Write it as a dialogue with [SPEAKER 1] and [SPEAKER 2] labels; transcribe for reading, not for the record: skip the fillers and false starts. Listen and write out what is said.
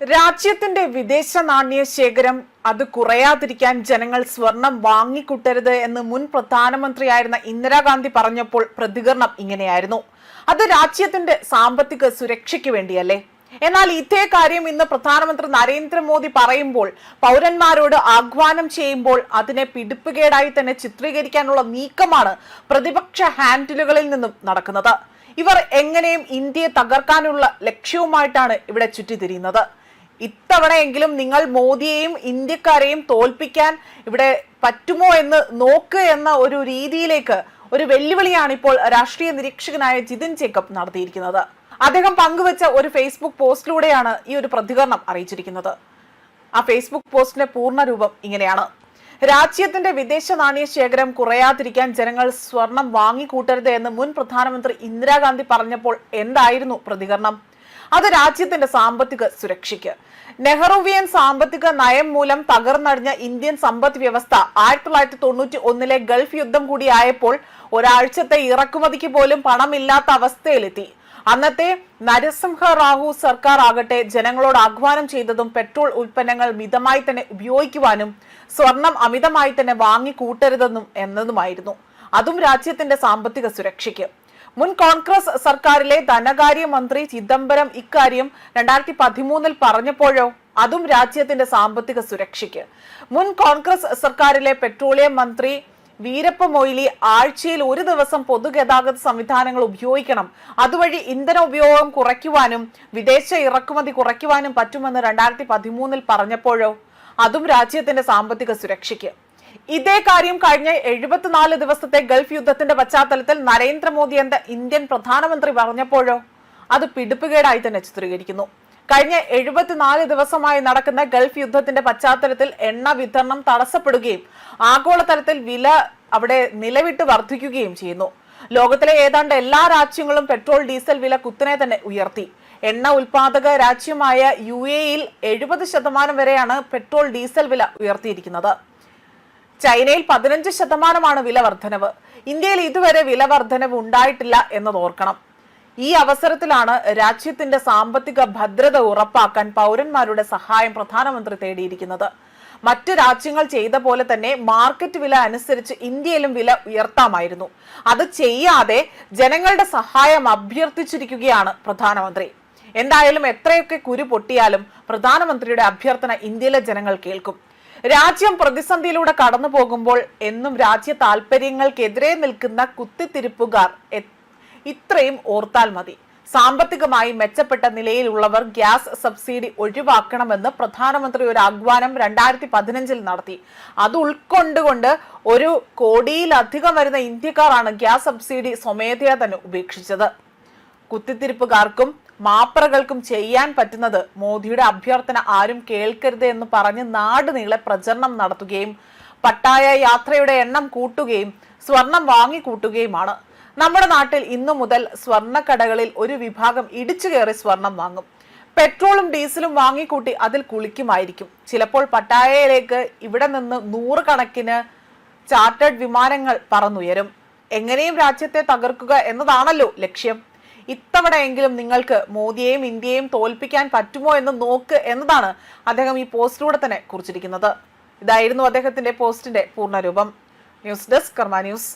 [SPEAKER 1] രാജ്യത്തിന്റെ വിദേശ നാണ്യ ശേഖരം അത് കുറയാതിരിക്കാൻ ജനങ്ങൾ സ്വർണം വാങ്ങിക്കൂട്ടരുത് എന്ന് മുൻ പ്രധാനമന്ത്രിയായിരുന്ന ഇന്ദിരാഗാന്ധി പറഞ്ഞപ്പോൾ പ്രതികരണം ഇങ്ങനെയായിരുന്നു. അത് രാജ്യത്തിന്റെ സാമ്പത്തിക സുരക്ഷയ്ക്ക് വേണ്ടിയല്ലേ? എന്നാൽ ഇതേ കാര്യം ഇന്ന് പ്രധാനമന്ത്രി നരേന്ദ്രമോദി പറയുമ്പോൾ, പൗരന്മാരോട് ആഹ്വാനം ചെയ്യുമ്പോൾ അതിനെ പിടിപ്പുകേടായി തന്നെ ചിത്രീകരിക്കാനുള്ള നീക്കമാണ് പ്രതിപക്ഷ ഹാൻഡിലുകളിൽ നിന്നും നടക്കുന്നത്. ഇവർ എങ്ങനെയും ഇന്ത്യയെ തകർക്കാനുള്ള ലക്ഷ്യവുമായിട്ടാണ് ഇവിടെ ചുറ്റിത്തിരിയുന്നത്. ഇത്തവണയെങ്കിലും നിങ്ങൾ മോദിയെയും ഇന്ത്യക്കാരെയും തോൽപ്പിക്കാൻ ഇവിടെ പറ്റുമോ എന്ന് നോക്ക് എന്ന ഒരു രീതിയിലേക്ക് ഒരു വെല്ലുവിളിയാണ് ഇപ്പോൾ രാഷ്ട്രീയ നിരീക്ഷകനായ ജിതിൻ ജേക്കബ് നടത്തിയിരിക്കുന്നത്. അദ്ദേഹം പങ്കുവച്ച ഒരു ഫേസ്ബുക്ക് പോസ്റ്റിലൂടെയാണ് ഈ ഒരു പ്രതികരണം അറിയിച്ചിരിക്കുന്നത്. ആ ഫേസ്ബുക്ക് പോസ്റ്റിന്റെ പൂർണ്ണ രൂപം ഇങ്ങനെയാണ്: രാജ്യത്തിന്റെ വിദേശ നാണ്യ ശേഖരം കുറയാതിരിക്കാൻ ജനങ്ങൾ സ്വർണം വാങ്ങിക്കൂട്ടരുത് എന്ന് മുൻ പ്രധാനമന്ത്രി ഇന്ദിരാഗാന്ധി പറഞ്ഞപ്പോൾ എന്തായിരുന്നു പ്രതികരണം? അത് രാജ്യത്തിന്റെ സാമ്പത്തിക സുരക്ഷയ്ക്ക്. നെഹ്റുവിയൻ സാമ്പത്തിക നയം മൂലം തകർന്നടിഞ്ഞ ഇന്ത്യൻ സമ്പദ് വ്യവസ്ഥ 1991 ഗൾഫ് യുദ്ധം കൂടിയായപ്പോൾ ഒരാഴ്ചത്തെ ഇറക്കുമതിക്ക് പോലും പണമില്ലാത്ത അവസ്ഥയിലെത്തി. അന്നത്തെ നരസിംഹ റാവു സർക്കാർ ആകട്ടെ ജനങ്ങളോട് ആഹ്വാനം ചെയ്തതും പെട്രോൾ ഉൽപ്പന്നങ്ങൾ മിതമായി തന്നെ ഉപയോഗിക്കുവാനും സ്വർണം അമിതമായി തന്നെ വാങ്ങിക്കൂട്ടരുതെന്നും എന്നതുമായിരുന്നു. അതും രാജ്യത്തിന്റെ സാമ്പത്തിക സുരക്ഷയ്ക്ക്. മുൻ കോൺഗ്രസ് സർക്കാരിലെ ധനകാര്യമന്ത്രി ചിദംബരം ഇക്കാര്യം 2013 പറഞ്ഞപ്പോഴോ അതും രാജ്യത്തിന്റെ സാമ്പത്തിക സുരക്ഷയ്ക്ക്. മുൻ കോൺഗ്രസ് സർക്കാരിലെ പെട്രോളിയം മന്ത്രി വീരപ്പ മൊയ്ലി ആഴ്ചയിൽ ഒരു ദിവസം പൊതുഗതാഗത സംവിധാനങ്ങൾ ഉപയോഗിക്കണം, അതുവഴി ഇന്ധന ഉപയോഗം കുറയ്ക്കുവാനും വിദേശ ഇറക്കുമതി കുറയ്ക്കുവാനും പറ്റുമെന്ന് 2013 പറഞ്ഞപ്പോഴോ അതും രാജ്യത്തിന്റെ സാമ്പത്തിക സുരക്ഷയ്ക്ക്. ഇതേ കാര്യം കഴിഞ്ഞ 74 ദിവസത്തെ ഗൾഫ് യുദ്ധത്തിന്റെ പശ്ചാത്തലത്തിൽ നരേന്ദ്രമോദി എന്ന ഇന്ത്യൻ പ്രധാനമന്ത്രി പറഞ്ഞപ്പോഴോ അത് പിടിപ്പുകേടായി തന്നെ ചിത്രീകരിക്കുന്നു. കഴിഞ്ഞ 74 ദിവസമായി നടക്കുന്ന ഗൾഫ് യുദ്ധത്തിന്റെ പശ്ചാത്തലത്തിൽ എണ്ണ വിതരണം തടസ്സപ്പെടുകയും ആഗോളതലത്തിൽ വില അവിടെ നിലവിട്ട് വർദ്ധിക്കുകയും ചെയ്യുന്നു. ലോകത്തിലെ ഏതാണ്ട് എല്ലാ രാജ്യങ്ങളും പെട്രോൾ ഡീസൽ വില കുത്തനെ തന്നെ ഉയർത്തി. എണ്ണ ഉൽപാദക രാജ്യമായ UAE-യിൽ 70% വരെയാണ് പെട്രോൾ ഡീസൽ വില ഉയർത്തിയിരിക്കുന്നത്. ചൈനയിൽ 15% വില വർധനവ്. ഇന്ത്യയിൽ ഇതുവരെ വില വർധനവ് ഉണ്ടായിട്ടില്ല എന്നത് ഓർക്കണം. ഈ അവസരത്തിലാണ് രാജ്യത്തിന്റെ സാമ്പത്തിക ഭദ്രത ഉറപ്പാക്കാൻ പൗരന്മാരുടെ സഹായം പ്രധാനമന്ത്രി തേടിയിരിക്കുന്നത്. മറ്റു രാജ്യങ്ങൾ ചെയ്ത പോലെ തന്നെ മാർക്കറ്റ് വില അനുസരിച്ച് ഇന്ത്യയിലും വില ഉയർത്താമായിരുന്നു. അത് ചെയ്യാതെ ജനങ്ങളുടെ സഹായം അഭ്യർത്ഥിച്ചിരിക്കുകയാണ് പ്രധാനമന്ത്രി. എന്തായാലും എത്രയൊക്കെ കുരു പൊട്ടിയാലും പ്രധാനമന്ത്രിയുടെ അഭ്യർത്ഥന ഇന്ത്യയിലെ ജനങ്ങൾ കേൾക്കും. രാജ്യം പ്രതിസന്ധിയിലൂടെ കടന്നു പോകുമ്പോൾ എന്നും രാജ്യ താൽപര്യങ്ങൾക്കെതിരെ നിൽക്കുന്ന കുത്തിത്തിരിപ്പുകാർ ഇത്രയും ഓർത്താൽ മതി. സാമ്പത്തികമായി മെച്ചപ്പെട്ട നിലയിലുള്ളവർ ഗ്യാസ് സബ്സിഡി ഒഴിവാക്കണമെന്ന് പ്രധാനമന്ത്രി ഒരു ആഹ്വാനം 2015 നടത്തി. അത് ഉൾക്കൊണ്ടുകൊണ്ട് 1 കോടിയിലധികം വരുന്ന ഇന്ത്യക്കാരാണ് ഗ്യാസ് സബ്സിഡി സ്വമേധയാ തന്നെ ഉപേക്ഷിച്ചത്. കുത്തിത്തിരിപ്പുകാർക്കും മാപ്രകൾക്കും ചെയ്യാൻ പറ്റുന്നത് മോദിയുടെ അഭ്യർത്ഥന ആരും കേൾക്കരുത് എന്ന് പറഞ്ഞ് നാട് നീളെ പ്രചരണം നടത്തുകയും പട്ടായ യാത്രയുടെ എണ്ണം കൂട്ടുകയും സ്വർണം വാങ്ങിക്കൂട്ടുകയുമാണ്. നമ്മുടെ നാട്ടിൽ ഇന്നു മുതൽ സ്വർണ്ണക്കടകളിൽ ഒരു വിഭാഗം ഇടിച്ചു കയറി സ്വർണം വാങ്ങും. പെട്രോളും ഡീസലും വാങ്ങിക്കൂട്ടി അതിൽ കുളിക്കുമായിരിക്കും. ചിലപ്പോൾ പട്ടായയിലേക്ക് ഇവിടെ നിന്ന് 100 കണക്കിന് ചാർട്ടേഡ് വിമാനങ്ങൾ പറന്നുയരും. എങ്ങനെയും രാജ്യത്തെ തകർക്കുക എന്നതാണല്ലോ ലക്ഷ്യം. ഇത്തവണയെങ്കിലും നിങ്ങൾക്ക് മോദിയെയും ഇന്ത്യയെയും തോൽപ്പിക്കാൻ പറ്റുമോ എന്ന് നോക്ക് എന്നതാണ് അദ്ദേഹം ഈ പോസ്റ്റിലൂടെ തന്നെ കുറിച്ചിരിക്കുന്നത്. ഇതായിരുന്നു അദ്ദേഹത്തിന്റെ പോസ്റ്റിന്റെ പൂർണ്ണരൂപം. ന്യൂസ് ഡെസ്ക് കർമ്മ ന്യൂസ്.